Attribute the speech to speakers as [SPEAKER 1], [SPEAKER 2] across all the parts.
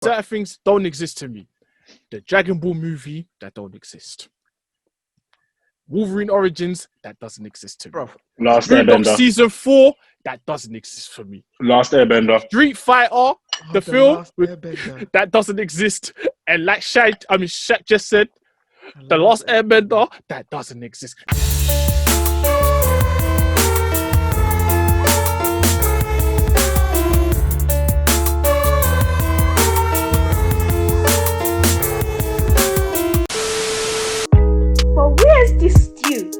[SPEAKER 1] Certain things don't exist to me. The Dragon Ball movie, that don't exist. Wolverine Origins, that doesn't exist to me.
[SPEAKER 2] Bro,
[SPEAKER 3] Last
[SPEAKER 1] Boondock
[SPEAKER 3] Airbender.
[SPEAKER 1] Season 4, that doesn't exist for me.
[SPEAKER 3] Last Airbender.
[SPEAKER 1] Street Fighter, the film,
[SPEAKER 2] Last Airbender.
[SPEAKER 1] that doesn't exist. And like Shaq just said, the Last Airbender, that doesn't exist.
[SPEAKER 4] But where is this stew?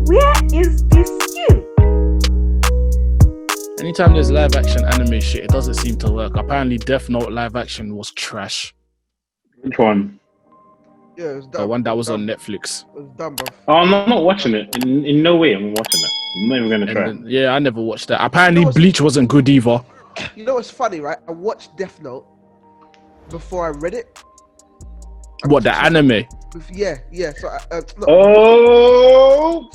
[SPEAKER 4] Where is this stew?
[SPEAKER 1] Anytime there's live action anime shit, it doesn't seem to work. Apparently, Death Note live action was trash.
[SPEAKER 3] Which one?
[SPEAKER 2] Yeah, it was dumb.
[SPEAKER 1] The one that was on Netflix.
[SPEAKER 2] It was dumb, bro.
[SPEAKER 3] Oh, I'm not watching it. In no way I'm watching it. I'm not even going to try.
[SPEAKER 1] And then, yeah, I never watched that. Apparently,
[SPEAKER 2] You know what's-
[SPEAKER 1] Bleach wasn't good either.
[SPEAKER 2] You know what's funny, right? I watched Death Note before I read it.
[SPEAKER 1] What, the anime?
[SPEAKER 2] Yeah. So,
[SPEAKER 3] Oh!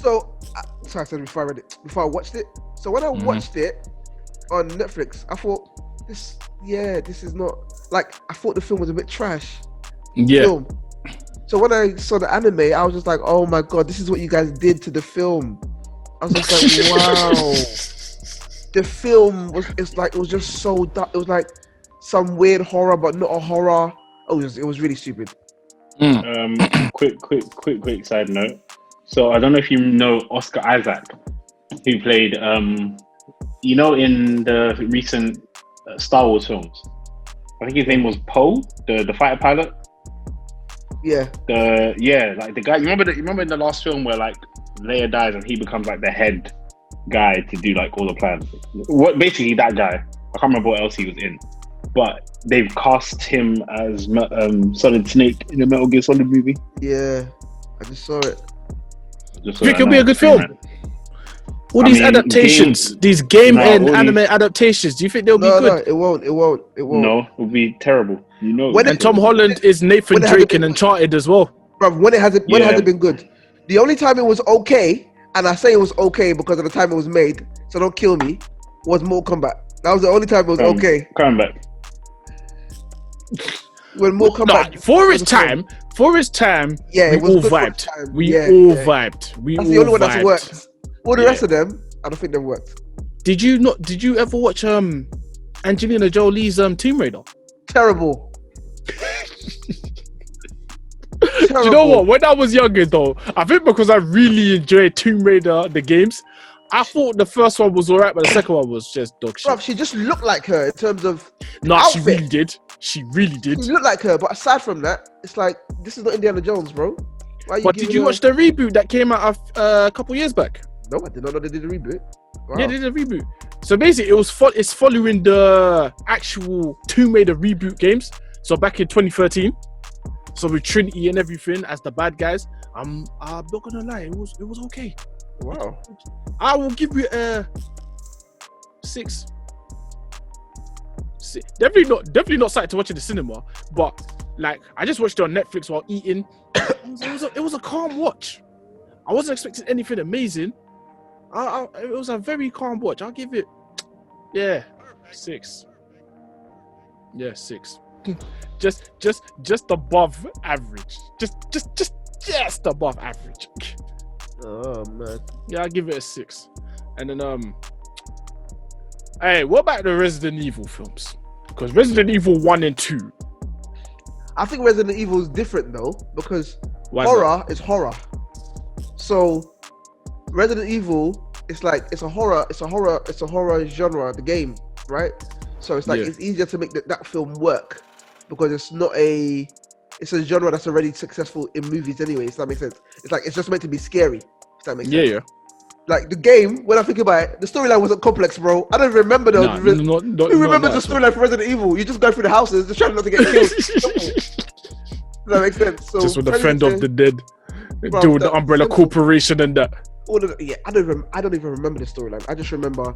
[SPEAKER 2] Sorry, I said before I read it. Before I watched it. So when I watched it on Netflix, I thought this is not like I thought the film was a bit trash.
[SPEAKER 1] Yeah.
[SPEAKER 2] Film. So when I saw the anime, I was just like, oh my god, this is what you guys did to the film. I was just like, wow. The film was it was just so dark. It was like some weird horror, but not a horror. Oh, it was really stupid.
[SPEAKER 3] Quick side note. So I don't know if you know Oscar Isaac, who played in the recent Star Wars films. I think his name was Poe, the fighter pilot.
[SPEAKER 2] Yeah.
[SPEAKER 3] Like the guy. You remember in the last film where like Leia dies and he becomes like the head guy to do like all the plans. What basically that guy. I can't remember what else he was in, but they've cast him as Solid Snake in the Metal Gear Solid movie.
[SPEAKER 2] Yeah, I just saw it.
[SPEAKER 1] You think it'll be a good film? All these adaptations, these game and anime adaptations, do you think they'll be good?
[SPEAKER 2] No, it won't.
[SPEAKER 3] No, it'll be terrible. You know.
[SPEAKER 1] And Tom Holland is Nathan Drake in Uncharted as well.
[SPEAKER 2] Bro, when it hasn't been good. The only time it was okay, and I say it was okay because of the time it was made, so don't kill me, was Mortal Kombat. That was the only time it was okay.
[SPEAKER 3] Coming back.
[SPEAKER 2] When Mortal Kombat
[SPEAKER 1] for its time,
[SPEAKER 2] yeah,
[SPEAKER 1] we
[SPEAKER 2] it was
[SPEAKER 1] all
[SPEAKER 2] good for
[SPEAKER 1] vibed.
[SPEAKER 2] its time.
[SPEAKER 1] We
[SPEAKER 2] Yeah,
[SPEAKER 1] all
[SPEAKER 2] yeah.
[SPEAKER 1] vibed. We
[SPEAKER 2] That's
[SPEAKER 1] all
[SPEAKER 2] the only one
[SPEAKER 1] vibed.
[SPEAKER 2] that's worked. All the rest of them, I don't think they've worked.
[SPEAKER 1] Did you ever watch Angelina Jolie's Tomb Raider?
[SPEAKER 2] Terrible.
[SPEAKER 1] Do you know what? When I was younger though, I think because I really enjoyed Tomb Raider, the games, I thought the first one was alright, but the second one was just dog shit.
[SPEAKER 2] Bro, she just looked like her in terms of
[SPEAKER 1] She
[SPEAKER 2] outfit.
[SPEAKER 1] really did. She really did.
[SPEAKER 2] She looked like her, but aside from that, it's like this is not Indiana Jones, bro. Why are
[SPEAKER 1] But did you watch the reboot that came out a couple years back?
[SPEAKER 2] No, I did not know they did a reboot. Wow.
[SPEAKER 1] Yeah, they did a reboot. So basically, it's following the actual Tomb Raider reboot games. So back in 2013, so with Trinity and everything as the bad guys. I'm not gonna lie, it was okay.
[SPEAKER 2] Wow.
[SPEAKER 1] I will give you a 6. Definitely not excited to watch in the cinema, but like I just watched it on Netflix while eating. It was a calm watch. I wasn't expecting anything amazing. It was a very calm watch. I'll give it 6. Yeah, 6. just above average. Just above average.
[SPEAKER 2] Oh man.
[SPEAKER 1] Yeah, I'll give it a 6. And then hey, what about the Resident Evil films? Because Resident Evil 1 and 2.
[SPEAKER 2] I think Resident Evil is different though, because
[SPEAKER 1] Why is
[SPEAKER 2] horror is horror. So Resident Evil, it's a horror genre, the game, right? So it's like it's easier to make that film work because it's a genre that's already successful in movies anyway. If that makes sense. It's just meant to be scary. If that makes sense.
[SPEAKER 1] Yeah.
[SPEAKER 2] Like the game, when I think about it, the storyline wasn't complex, bro. I don't remember the. Who remembers the storyline for Resident Evil? You just go through the houses, just trying not to get killed. Does that make sense? So
[SPEAKER 1] just with the Friend of the Dead,
[SPEAKER 2] Bro,
[SPEAKER 1] do with the Umbrella Corporation and that.
[SPEAKER 2] all of I don't even remember the storyline. I just remember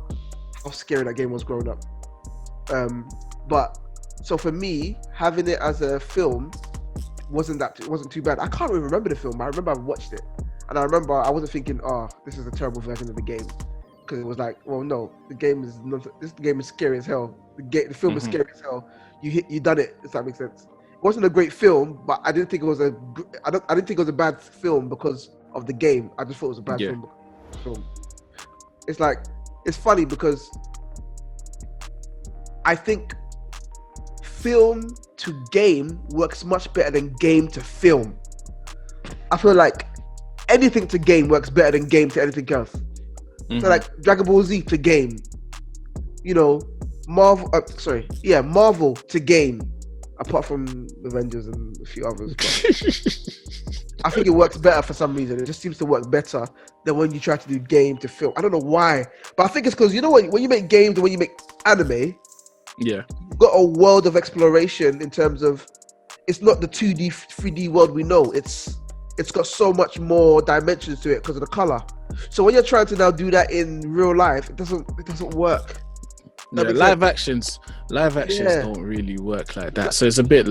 [SPEAKER 2] how scary that game was growing up. But so for me, having it as a film wasn't too bad. I can't even remember the film, but I remember I watched it, and I remember I wasn't thinking, "Oh, this is a terrible version of the game." because it was like, well, no, the game is not, this game is scary as hell. The film is scary as hell. You done it. If that makes sense. It wasn't a great film, but I didn't think it was I didn't think it was a bad film because of the game. I just thought it was a bad film. It's like, it's funny because I think film to game works much better than game to film. I feel like anything to game works better than game to anything else. So like Dragon Ball Z to game, you know, Marvel to game, apart from Avengers and a few others. But I think it works better for some reason. It just seems to work better than when you try to do game to film. I don't know why, but I think it's because, you know what, when you make games and when you make anime, you've got a world of exploration in terms of, it's not the 2D, 3D world we know. It's got so much more dimensions to it because of the color. So when you're trying to now do that in real life, it doesn't work.
[SPEAKER 1] Live actions don't really work like that. So it's a bit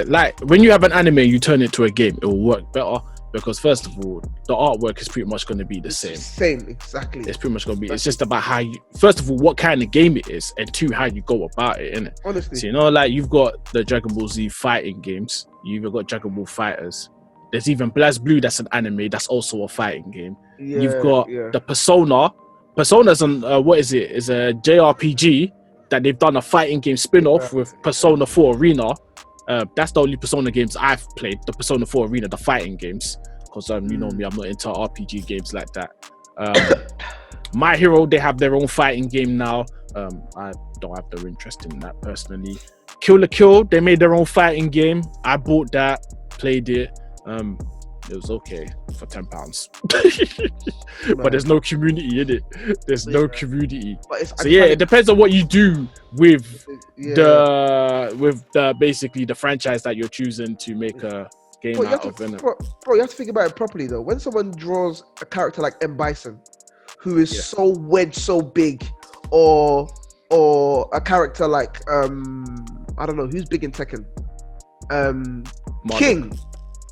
[SPEAKER 1] like when you have an anime, you turn it to a game, it will work better because first of all, the artwork is pretty much going to be the same.
[SPEAKER 2] Same, exactly.
[SPEAKER 1] It's pretty much going to be. It's just about how you, first of all, what kind of game it is, and two, how you go about it, innit?
[SPEAKER 2] Honestly.
[SPEAKER 1] So, you know, like you've got the Dragon Ball Z fighting games. You've even got Dragon Ball Fighters. There's even BlazBlue, that's an anime. That's also a fighting game. You've got the Persona. Persona's on what is it? It's a JRPG that they've done a fighting game spin-off with Persona 4 Arena. That's the only Persona games I've played. The Persona 4 Arena, the fighting games, because you know me, I'm not into RPG games like that. My Hero, they have their own fighting game now. I don't have no interest in that personally. Kill la Kill, they made their own fighting game. I bought that, played it. It was okay for £10, but there's no community in it. There's no community. So it depends on what you do with the basically the franchise that you're choosing to make a game out of.
[SPEAKER 2] Bro, you have to think about it properly though. When someone draws a character like M. Bison, who is so wedged, so big, or a character like I don't know who's big in Tekken, King.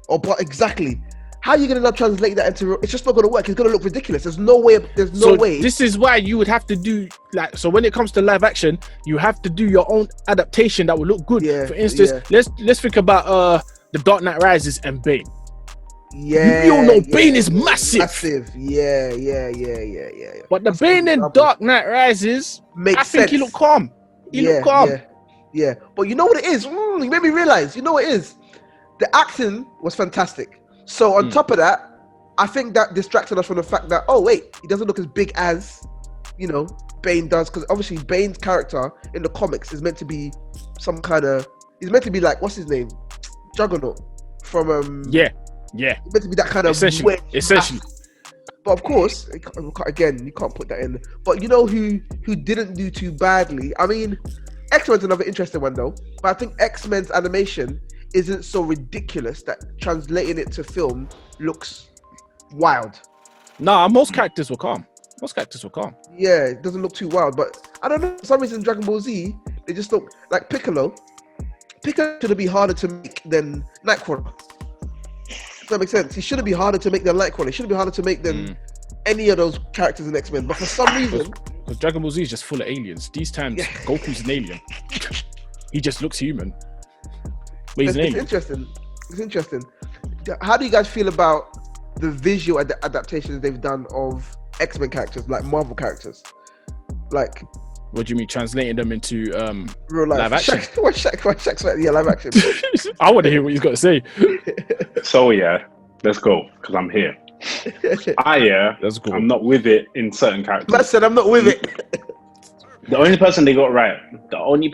[SPEAKER 2] But exactly, how are you going to now translate that into? It's just not going to work. It's going to look ridiculous. There's no way. This
[SPEAKER 1] is why you would have to do so when it comes to live action, you have to do your own adaptation that will look good. For instance, let's think about the Dark Knight Rises and Bane. You all know Bane is massive.
[SPEAKER 2] Yeah.
[SPEAKER 1] But the Bane in Dark Knight Rises, I think he looked calm.
[SPEAKER 2] Yeah. But you know what it is? You made me realize. You know what it is? The acting was fantastic. So on top of that, I think that distracted us from the fact that, oh wait, he doesn't look as big as, you know, Bane does. Because obviously Bane's character in the comics is meant to be some kind of, he's meant to be like, what's his name? Juggernaut from
[SPEAKER 1] Yeah.
[SPEAKER 2] He's meant to be that kind of
[SPEAKER 1] essentially.
[SPEAKER 2] But of course, again, you can't put that in. But you know who didn't do too badly? I mean, X-Men's another interesting one though. But I think X-Men's animation isn't so ridiculous that translating it to film looks wild.
[SPEAKER 1] Nah, most characters were calm.
[SPEAKER 2] Yeah, it doesn't look too wild, but I don't know. For some reason, Dragon Ball Z, they just look like Piccolo. Piccolo should be harder to make than Nightcrawler. Does that make sense? He shouldn't be harder to make than Nightcrawler. He shouldn't be harder to make than any of those characters in X-Men. But for some reason,
[SPEAKER 1] because Dragon Ball Z is just full of aliens. These times, Goku's an alien. He just looks human. It's interesting. How do you guys feel about the visual adaptations they've done of X-Men characters, like Marvel characters? Like, what do you mean, translating them into
[SPEAKER 2] real life
[SPEAKER 1] live action?
[SPEAKER 2] Shaq's live action.
[SPEAKER 1] I want to hear what he's got to say.
[SPEAKER 3] So let's go because I'm here. Let's go. I'm not with it in certain characters.
[SPEAKER 2] I said I'm not with it.
[SPEAKER 3] The only person they got right, the only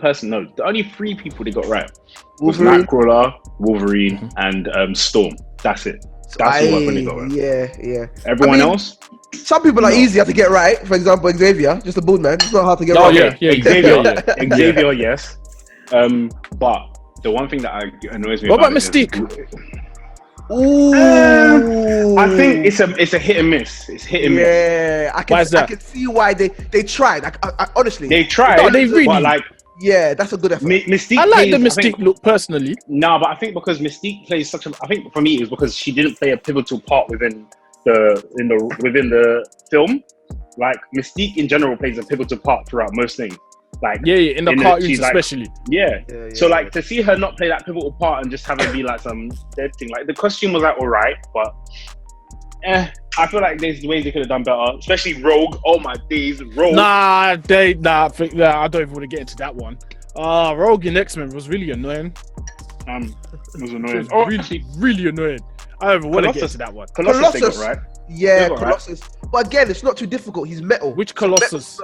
[SPEAKER 3] three people they got right was
[SPEAKER 2] Wolverine.
[SPEAKER 3] Nightcrawler, Wolverine, and Storm. That's it. That's the one they got right.
[SPEAKER 2] Yeah.
[SPEAKER 3] Everyone else?
[SPEAKER 2] Some people are easier to get right. For example, Xavier, just a bald man. It's not hard to get right.
[SPEAKER 3] Xavier, yes. But the one thing that annoys me
[SPEAKER 1] what about Mystique?
[SPEAKER 2] I
[SPEAKER 3] think it's a hit and miss. It's hit and miss.
[SPEAKER 2] Yeah, I can see why they tried. I honestly,
[SPEAKER 3] they tried.
[SPEAKER 1] No, they really.
[SPEAKER 3] But
[SPEAKER 2] yeah, that's a good effort.
[SPEAKER 3] Mystique.
[SPEAKER 1] I like the Mystique look personally.
[SPEAKER 3] No, but I think because Mystique plays I think for me it was because she didn't play a pivotal part within the film. like Mystique in general plays a pivotal part throughout most things. Like
[SPEAKER 1] in the cartoons especially.
[SPEAKER 3] So like to see her not play that pivotal part and just have it be like some dead thing. Like the costume was like alright, but I feel like there's ways they could have done better, especially Rogue. Oh my days, Rogue.
[SPEAKER 1] I don't even want to get into that one. Rogue in X-Men was really annoying.
[SPEAKER 3] It was annoying.
[SPEAKER 1] Really annoying. I don't even want to get into that one.
[SPEAKER 3] Colossus. They got right.
[SPEAKER 2] Yeah, Colossus. Right. But again, it's not too difficult. He's metal.
[SPEAKER 1] Which Colossus?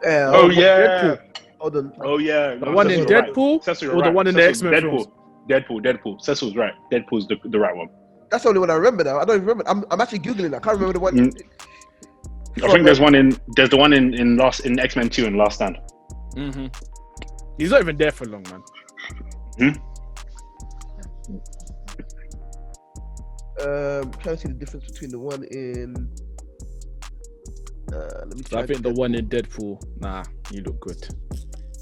[SPEAKER 2] Deadpool. Hold on.
[SPEAKER 3] Oh yeah.
[SPEAKER 1] The one in Deadpool, or the one in the X-Men films?
[SPEAKER 3] Deadpool. Cecil's right. Deadpool's the right one.
[SPEAKER 2] That's the only one I remember now. I don't even remember. I'm actually googling. I can't remember the one.
[SPEAKER 3] I think there's the one in X-Men 2 and Last Stand.
[SPEAKER 1] Mm-hmm. He's not even there for long, man.
[SPEAKER 2] Trying to see the difference between the one in. Let me try.
[SPEAKER 1] I think the one in Deadpool. Nah, he looked good.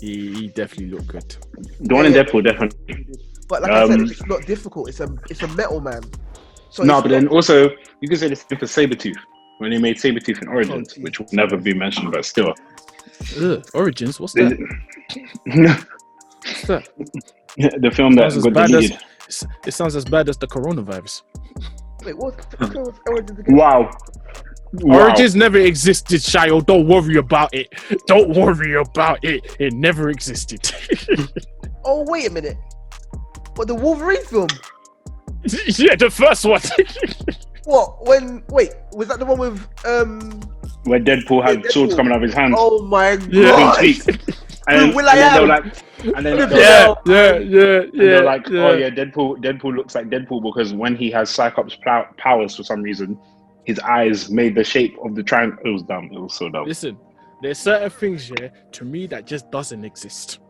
[SPEAKER 1] He definitely looked good.
[SPEAKER 3] The one in Deadpool, definitely.
[SPEAKER 2] But like I said, it's not difficult. It's a metal man. So
[SPEAKER 3] no, but then also you can say the same for Sabretooth when they made Sabretooth in Origins, which will never be mentioned, but still.
[SPEAKER 1] Origins? What's that? What's that?
[SPEAKER 3] The film that got deleted.
[SPEAKER 1] It sounds as bad as the coronavirus.
[SPEAKER 2] Wait, what? Origins again?
[SPEAKER 3] Wow.
[SPEAKER 1] Origins never existed, Sayo. Don't worry about it. Don't worry about it. It never existed.
[SPEAKER 2] Oh, wait a minute. What, the Wolverine film?
[SPEAKER 1] Yeah, the first one.
[SPEAKER 2] What? Was that the one with
[SPEAKER 3] where Deadpool had swords coming out of his hands?
[SPEAKER 2] Oh my god!
[SPEAKER 3] And they were like, they're like, oh yeah, Deadpool looks like Deadpool because when he has Cyclops powers for some reason, his eyes made the shape of the triangle. It was dumb. It was so dumb.
[SPEAKER 1] Listen, there's certain things to me that just doesn't exist.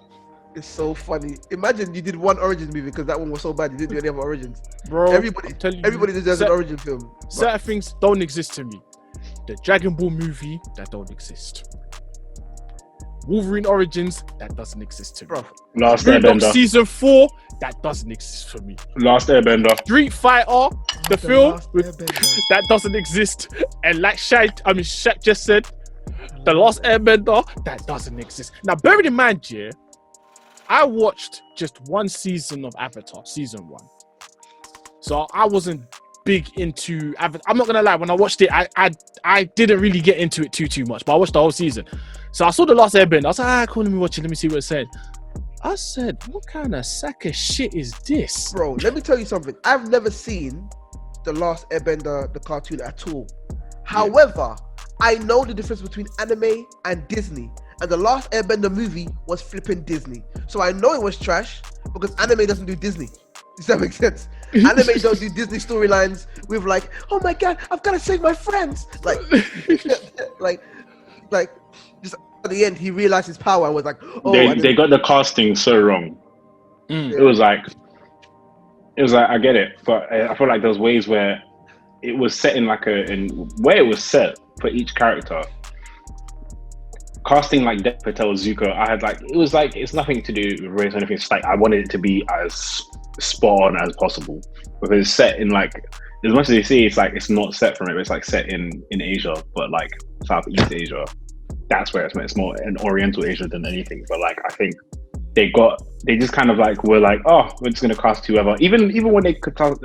[SPEAKER 2] It's so funny. Imagine you did one Origins movie because that one was so bad you didn't do any other Origins.
[SPEAKER 1] Bro,
[SPEAKER 2] everybody deserves an Origin film.
[SPEAKER 1] Certain things don't exist to me. The Dragon Ball movie, that don't exist. Wolverine Origins, that doesn't exist to me.
[SPEAKER 2] Bro.
[SPEAKER 3] Last Airbender.
[SPEAKER 1] Season 4, that doesn't exist for me.
[SPEAKER 3] Last Airbender.
[SPEAKER 1] Street Fighter, the film, that doesn't exist. And like Shaq just said, The Last Airbender, that doesn't exist. Now, bear in mind, yeah, I watched just one season of Avatar, season 1. So I wasn't big into Avatar. I'm not gonna lie, when I watched it, I didn't really get into it too much, but I watched the whole season. So I saw The Last Airbender. I was like, cool, let me watch it. Let me see what it said. I said, what kind of sack of shit is this?
[SPEAKER 2] Bro, let me tell you something. I've never seen The Last Airbender, the cartoon at all. However, I know the difference between anime and Disney. And The Last Airbender movie was flipping Disney. So I know it was trash because anime doesn't do Disney. Does that make sense? Anime don't do Disney storylines with like, oh my god, I've got to save my friends. Like, like just at the end, he realized his power and was like, oh.
[SPEAKER 3] They got the casting so wrong. It was like, I get it, but I feel like there's ways where it was set in where it was set for each character. Casting like Dev Patel Zuko, I had like, it was like, it's nothing to do with race or anything. It's like, I wanted it to be as spot on as possible because it's set in like, as much as they say it's like, it's not set from it, but it's like set in Asia, but like Southeast Asia. That's where it's meant. It's more in Oriental Asia than anything. But like, I think they just kind of like, were like, oh, we're just going to cast whoever. Even when they casted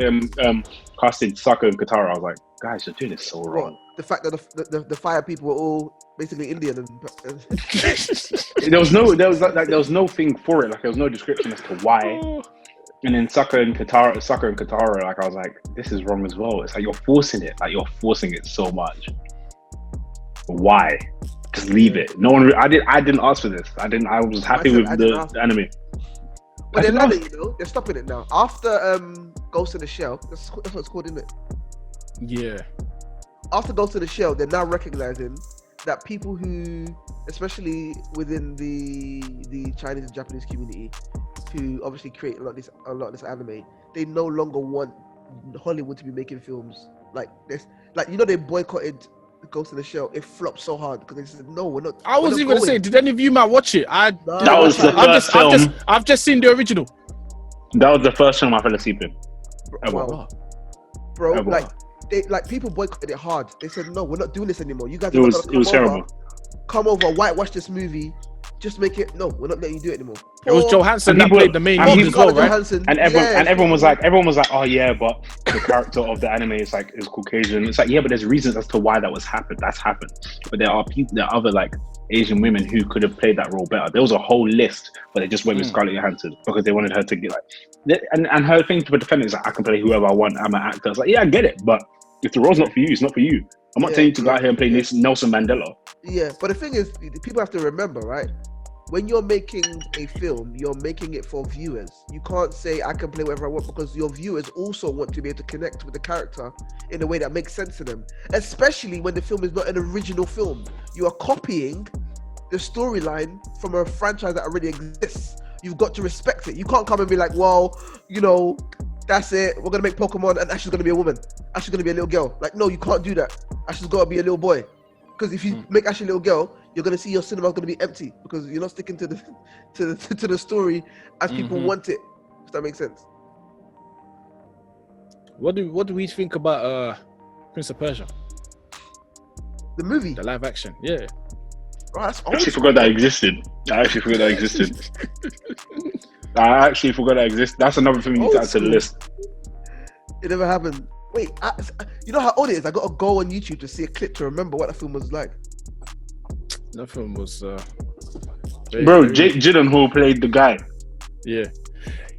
[SPEAKER 3] Sokka and Katara, I was like, guys, you're doing this so wrong.
[SPEAKER 2] The fact that the fire people were all basically Indian and
[SPEAKER 3] there was no thing for it. Like there was no description as to why. And then Sokka and Katara, like I was like, this is wrong as well. It's like you're forcing it. Like you're forcing it so much. Why? Just leave it. No one. I didn't ask for this. I was happy with the anime.
[SPEAKER 2] But they're not, they're stopping it now. After Ghost in the Shell, that's what it's called, isn't it?
[SPEAKER 1] Yeah.
[SPEAKER 2] After Ghost in the Shell, they're now recognizing that people who, especially within the Chinese and Japanese community, who obviously create a lot of this anime, they no longer want Hollywood to be making films like this. Like, they boycotted Ghost in the Shell. It flopped so hard because they said no, we're not.
[SPEAKER 1] I was even gonna say, did any of you watch it?
[SPEAKER 3] That was the first film.
[SPEAKER 1] I've just seen the original.
[SPEAKER 3] That was the first film I fell asleep in.
[SPEAKER 2] Bro, like people boycotted it hard. They said, no, we're not doing this anymore. You guys
[SPEAKER 3] It
[SPEAKER 2] are
[SPEAKER 3] was
[SPEAKER 2] not gonna
[SPEAKER 3] terrible.
[SPEAKER 2] come over, whitewash this movie. Just make it. No, we're not letting you do it anymore.
[SPEAKER 1] It was Johansson that played the main
[SPEAKER 3] and
[SPEAKER 1] lead as well, right?
[SPEAKER 2] Johansson,
[SPEAKER 3] And everyone was like, oh yeah, but the character of the anime is Caucasian. It's like, yeah, but there's reasons as to why that's happened. But there are other like Asian women who could have played that role better. There was a whole list, but they just went with Scarlett Johansson because they wanted her to get like, and her thing to defend it is like, I can play whoever I want. I'm an actor. It's like, yeah, I get it, but if the role's not for you, it's not for you. I'm not telling you to go out here and play Nelson Mandela.
[SPEAKER 2] Yeah, but the thing is, people have to remember, right? When you're making a film, you're making it for viewers. You can't say I can play whatever I want because your viewers also want to be able to connect with the character in a way that makes sense to them. Especially when the film is not an original film. You are copying the storyline from a franchise that already exists. You've got to respect it. You can't come and be like, well, that's it. We're going to make Pokemon and Ash is going to be a woman. Ash is going to be a little girl. Like, no, you can't do that. Ash has got to be a little boy. Because if you make Ash a little girl, you're gonna see your cinema going to be empty because you're not sticking to the story as people want it. If that makes sense.
[SPEAKER 1] What do we think about Prince of Persia?
[SPEAKER 2] The movie,
[SPEAKER 1] the live action, yeah.
[SPEAKER 2] Oh, that's
[SPEAKER 3] I actually forgot that existed. I actually forgot that existed. That's another thing we need to add to the list.
[SPEAKER 2] It never happened. Wait, you know how old it is? I got to go on YouTube to see a clip to remember what that film was like.
[SPEAKER 1] That film was
[SPEAKER 3] Jake Gyllenhaal played the guy.
[SPEAKER 1] Yeah,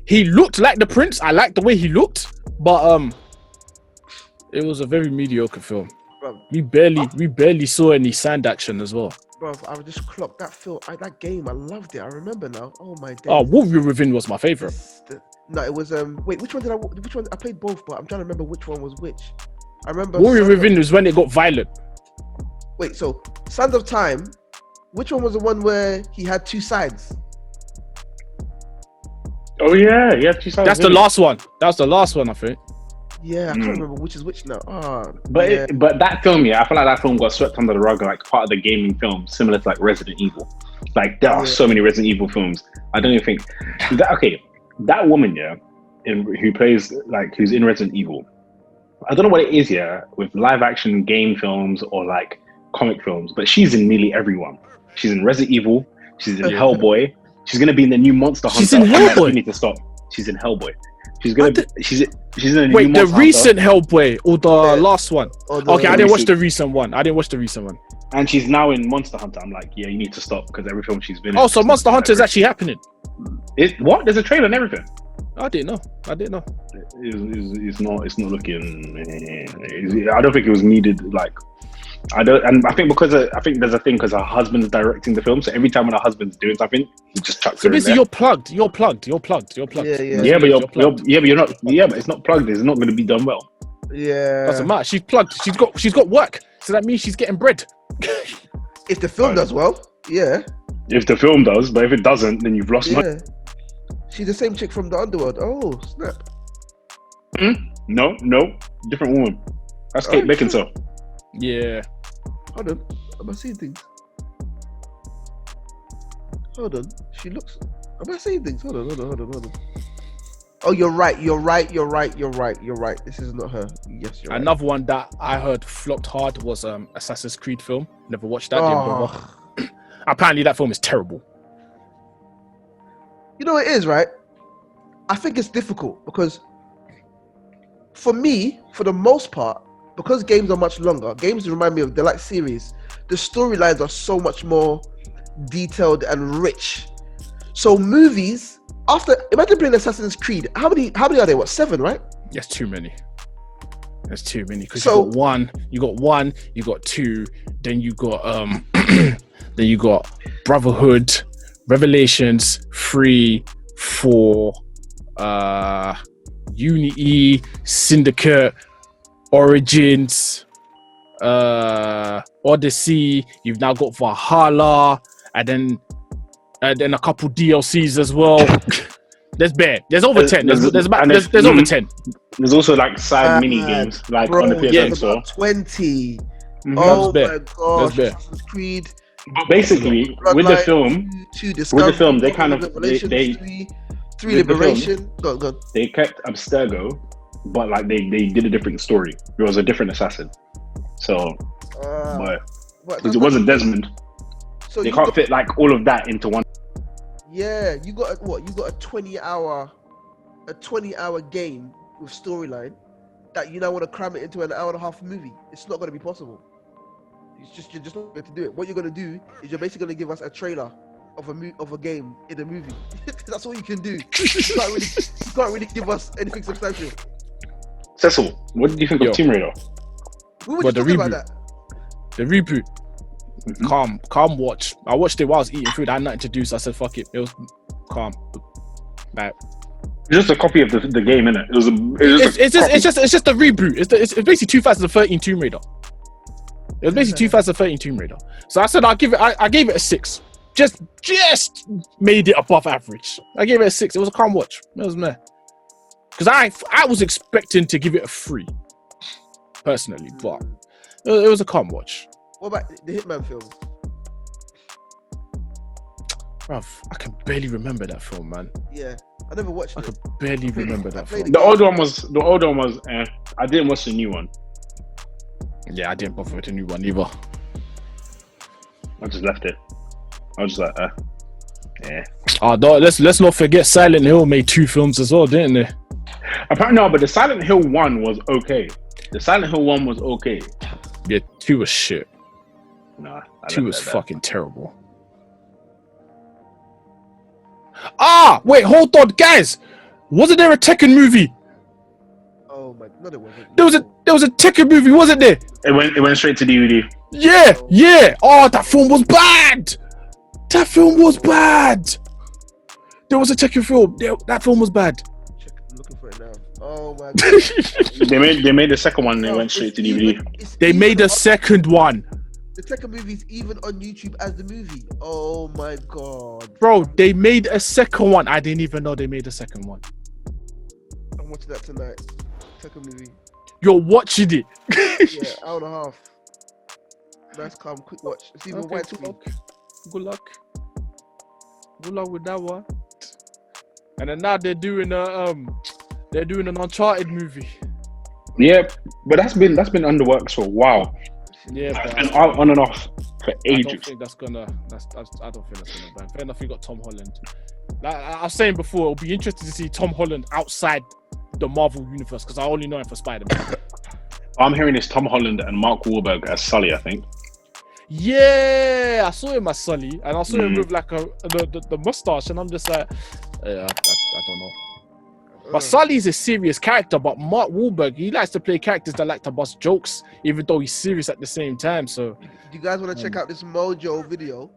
[SPEAKER 1] he looked like the prince. I liked the way he looked, but it was a very mediocre film.
[SPEAKER 2] Bro,
[SPEAKER 1] we barely saw any sand action as well.
[SPEAKER 2] Bro, I would just clock that film. That game, I loved it. I remember now. Oh my days.
[SPEAKER 1] Oh, Warrior Within was my favorite.
[SPEAKER 2] No, it was wait, which one I played both, but I'm trying to remember which one was which. I remember
[SPEAKER 1] Warrior Within was when it got violent.
[SPEAKER 2] Wait, so Sand of Time, which one was the one where he had two sides?
[SPEAKER 3] Oh yeah, he had two sides.
[SPEAKER 1] That's the last one. That's the last one, I think.
[SPEAKER 2] Yeah, I can't remember which is which now.
[SPEAKER 3] But that film, I feel like that film got swept under the rug, like part of the gaming film, similar to like Resident Evil. Like there are so many Resident Evil films. I don't even think that woman, who plays who's in Resident Evil. I don't know what it is, with live action game films or like comic films, but she's in nearly everyone. She's in Resident Evil. She's in Hellboy. She's gonna be in the new Monster Hunter.
[SPEAKER 1] She's in Hellboy.
[SPEAKER 3] You need to stop. She's in Hellboy. She's gonna. She's in the new
[SPEAKER 1] Wait, the
[SPEAKER 3] Monster
[SPEAKER 1] recent
[SPEAKER 3] Hunter.
[SPEAKER 1] Hellboy or the last one? Okay, I didn't watch the recent one.
[SPEAKER 3] And she's now in Monster Hunter. I'm like, yeah, you need to stop because every film she's been in.
[SPEAKER 1] Oh, so Monster Hunter is actually happening?
[SPEAKER 3] What? There's a trailer and everything.
[SPEAKER 1] I didn't know.
[SPEAKER 3] It's not looking. I don't think it was needed. I don't, and I think I think there's a thing because her husband's directing the film, so every time when her husband's doing something, he just chucks her in there.
[SPEAKER 1] So basically, you're plugged.
[SPEAKER 3] Yeah, but you're not. Yeah, but it's not plugged. It's not going to be done well.
[SPEAKER 2] Yeah,
[SPEAKER 1] doesn't matter. She's plugged. She's got work, so that means she's getting bread.
[SPEAKER 2] If the film does well, yeah.
[SPEAKER 3] If the film does, but if it doesn't, then you've lost money.
[SPEAKER 2] She's the same chick from the Underworld. Oh snap!
[SPEAKER 3] No, different woman. That's Kate Beckinsale.
[SPEAKER 1] Yeah.
[SPEAKER 2] Hold on. Am I seeing things? Hold on. She looks. Am I seeing things? Hold on. Oh, you're right. This is not her. Yes, you're right.
[SPEAKER 1] Another one that I heard flopped hard was Assassin's Creed film. Never watched that. Apparently that film is terrible.
[SPEAKER 2] You know what it is, right? I think it's difficult because for me, for the most part, because games are much longer, games remind me of, they're like series. The storylines are so much more detailed and rich. So movies, imagine playing Assassin's Creed. How many are there? What, 7, right?
[SPEAKER 1] That's too many. Because you got one, you got 2, then you got Brotherhood, Revelations, 3, 4, Unity, Syndicate, Origins, Odyssey. You've now got Valhalla, and then a couple DLCs as well. There's over 10. There's over 10.
[SPEAKER 3] There's also like side mini games on the PSN store.
[SPEAKER 2] 20.
[SPEAKER 3] Mm-hmm.
[SPEAKER 2] Oh my gosh! Assassin's Creed.
[SPEAKER 3] But basically, with the film, they kind of
[SPEAKER 2] Three Liberation. Go.
[SPEAKER 3] They kept Abstergo, but like they did a different story. It was a different assassin. So, but it wasn't Desmond.
[SPEAKER 2] So
[SPEAKER 3] they can't fit like all of that into one.
[SPEAKER 2] Yeah, you got what? You got a 20-hour game with storyline that you now want to cram it into an hour and a half movie. It's not going to be possible. You're just not going to do it. What you're going to do is you're basically going to give us a trailer of a game in a movie. That's all you can do. You can't really give us anything substantial.
[SPEAKER 3] Cecil, what did you think of Tomb Raider?
[SPEAKER 2] We were just talking about that.
[SPEAKER 1] The reboot. Calm watch. I watched it while I was eating food. I had nothing to do, so I said, fuck it. It was calm. Like,
[SPEAKER 3] it's just a copy of the game, innit?
[SPEAKER 1] It's just a reboot. It's basically 2013 Tomb Raider. It was basically 2013 Tomb Raider. So I said I gave it a 6. Just made it above average. I gave it a 6. It was a calm watch. It was meh. Because I was expecting to give it a 3, personally, but it was a calm watch.
[SPEAKER 2] What about the Hitman film?
[SPEAKER 1] Bruv, I can barely remember that film, man.
[SPEAKER 2] Yeah, I never watched it.
[SPEAKER 1] I can barely remember that film.
[SPEAKER 3] The old one was. I didn't watch the new one.
[SPEAKER 1] Yeah, I didn't bother with the new one either.
[SPEAKER 3] I just left it. I was just like, yeah.
[SPEAKER 1] Oh, no, let's not forget Silent Hill made 2 films as well, didn't they?
[SPEAKER 3] Apparently, no, but the Silent Hill 1 was okay. The Silent Hill 1 was okay.
[SPEAKER 1] Yeah, 2 was shit.
[SPEAKER 3] Nah,
[SPEAKER 1] 2 was fucking terrible. Ah, wait, hold on, guys. Wasn't there a Tekken movie?
[SPEAKER 2] Oh my, no, there wasn't.
[SPEAKER 1] There was a Tekken movie, wasn't there?
[SPEAKER 3] It went straight to DVD.
[SPEAKER 1] Yeah. Oh, that film was bad. That film was bad. There was a Tekken film. That film was bad.
[SPEAKER 2] I'm looking for it now. Oh my god.
[SPEAKER 3] they made the second one. They went straight to DVD.
[SPEAKER 1] They made a second one.
[SPEAKER 2] The Tekken movie is even on YouTube as the movie. Oh my god.
[SPEAKER 1] Bro, they made a second one. I didn't even know they made a second one.
[SPEAKER 2] I'm watching that tonight. Tekken movie.
[SPEAKER 1] You're watching it.
[SPEAKER 2] Yeah, hour and a half. Nice, calm, quick watch. It's even widescreen.
[SPEAKER 1] Good luck with that one. And then now they're doing an Uncharted movie.
[SPEAKER 3] Yeah, but that's been under works for a while.
[SPEAKER 1] Yeah, but
[SPEAKER 3] and on and off for ages.
[SPEAKER 1] I don't think that's gonna ban. Fair enough, you got Tom Holland. Like I was saying before, it'll be interesting to see Tom Holland outside the Marvel universe because I only know him for Spider-Man.
[SPEAKER 3] I'm hearing it's Tom Holland and Mark Wahlberg as Sully, I think.
[SPEAKER 1] Yeah, I saw him as Sully, and I saw him with like the mustache, and I'm just like, I don't know. But Sully's a serious character, but Mark Wahlberg, he likes to play characters that like to bust jokes, even though he's serious at the same time. So,
[SPEAKER 2] do you guys want to check out this Mojo video